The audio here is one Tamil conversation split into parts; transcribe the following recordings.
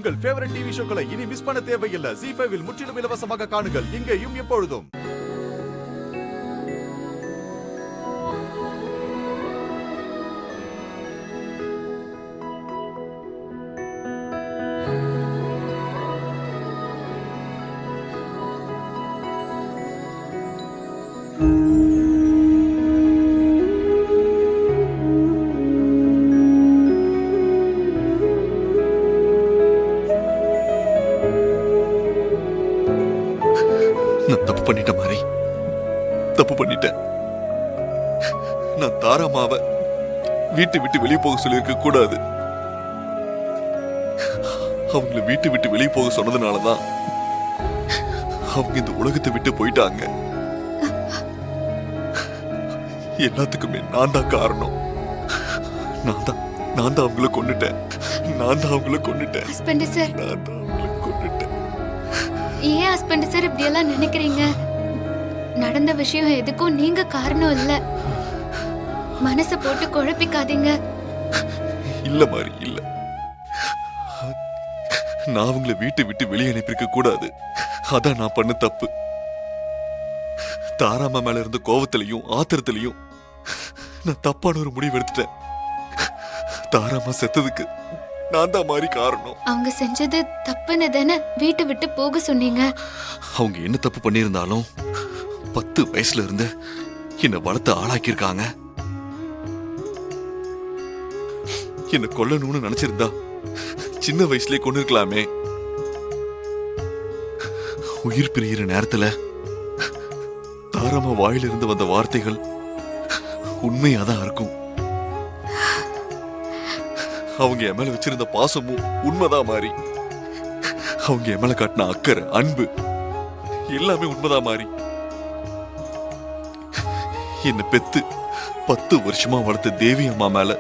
உங்கள் ஃபேவரட் டிவி ஷோக்களை இனி மிஸ் பண்ண தேவையில்லை. ZEE5 இல் முற்றிலும் இலவசமாக காணுங்கள். இங்கேயும் எப்பொழுதும். நான் தப்பு பண்ணிட்டேன் மாறி, தப்பு பண்ணிட்டேன். நான் தாராமாவை வீட்டை விட்டு வெளியே போக சொல்லியிருக்க கூடாது. அவங்கள வீட்டை விட்டு வெளியே போக சொன்னதுனாலதான் அவங்க இந்த உலகத்தை விட்டு போயிட்டாங்க. எல்லாத்துக்குமே நான் தான் காரணம். நான் தான் அவங்கள கொன்னுட்டேன். நான் தான் அவங்கள கொன்னுட்டேன். ஹஸ்பண்ட் சார், நான் தான் அவங்கள கொன்னுட்டேன். ஏன் ஹஸ்பண்ட் சார் இப்படி எல்லாம் நினைக்கிறீங்க? நடந்த விஷயம் எதுக்கும் நீங்க காரணம் இல்ல. மனச போட்டு குழப்பிக்காதீங்க. இல்ல மாதிரி இல்ல. நான் அவங்கள வீட்டை விட்டு வெளியே அனுப்பியிருக்க கூடாது. அதான் நான் பண்ண தப்பு. தாராமா மேல இருந்த கோவத்திலையும் ஆத்திரத்திலையும் நான் தப்பான ஒரு முடிவு எடுத்துட்டேன். தாராமா செத்ததுக்கு நான் தான் மாதிரி காரணம். அவங்க செஞ்சது தப்புன்னு தானே வீட்டை விட்டு போக சொன்னீங்க. அவங்க என்ன தப்பு பண்ணியிருந்தாலும் 10 வயசுல இருந்து என்னை வளர்த்து ஆளாக்கியிருக்காங்க. என்ன கொல்லணும்னு நினைச்சிருந்தா சின்ன வயசுலயே கொண்டு இருக்கலாமே. உயிர் பிரிகிற நேரத்துல தாராமா வாயிலிருந்து வந்த வார்த்தைகள் உண்மையாதான் இருக்கும். அவங்க என் மேல வச்சிருந்த பாசமும் உண்மைதான் மாறி. அவங்க என் மேல காட்டின அக்கறை, அன்பு எல்லாமே உண்மைதான் மாறி. என்ன பெத்து 10 வருஷமா வளர்த்த தேவி அம்மா மேல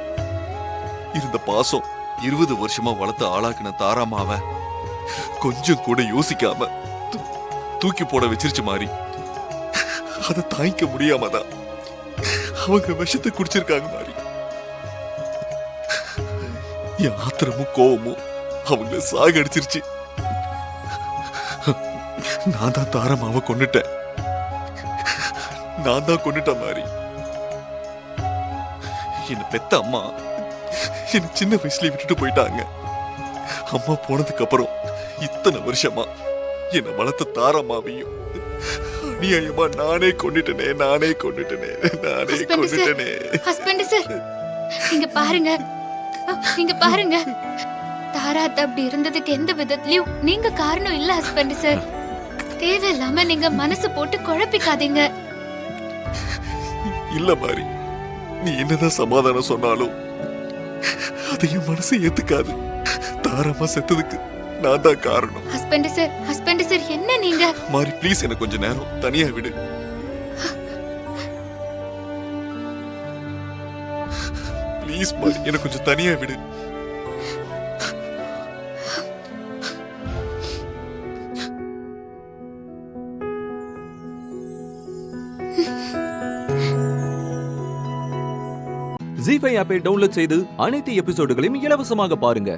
இருந்த பாசம் 20 வருஷமா வளர்த்த ஆளாக்குன தாராமாவ கொஞ்சம் கூட யோசிக்காம தூக்கி போட வச்சிருச்சு மாறி. அதை தாங்கிக்க முடியாமதான் அவங்க விஷத்தை குடிச்சிருக்காங்க மாறி. என் ஆத்திரமும் கோவமும் அவங்கள சாகடிச்சிருச்சு. நான் தான் தாராமாவை கொன்னுட்டேன். நான் தான் கொன்னுட்டேன் மாறி. என்ன பெத்த அம்மா என்ன சின்ன வயசுல விட்டுட்டு போயிட்டாங்க. அம்மா போனதுக்கு அப்புறம் இத்தனை வருஷமா என்ன வளர்த்த தாராமாவையும் அநியாயமா நானே கொண்டுட்டனே. ஹஸ்பண்ட் சார், இங்க பாருங்க, இங்க பாருங்க. தாராத் அப்படி இருந்ததுக்கு எந்த விதத்திலயும் நீங்க காரணம் இல்ல ஹஸ்பண்ட் சார். தேவையில்லாம நீங்க மனசு போட்டு குழப்பிக்காதீங்க. இல்ல மாறி, நீ என்னதான் சமாதானம் சொன்னாலும் அதையும் மனசு ஏத்துக்காது. தாராமா செத்ததுக்கு நான் தான் காரணம். ஹஸ்பண்ட் சார் என்ன நீங்க? மாறி ப்ளீஸ் எனக்கு கொஞ்ச நேரம் தனியா விடு. ப்ளீஸ் மாறி எனக்கு கொஞ்சம் தனியா விடு. ZEE5 ஆப்பை டவுன்லோட் செய்து அனைத்து எபிசோடுகளையும் இலவசமாக பாருங்க.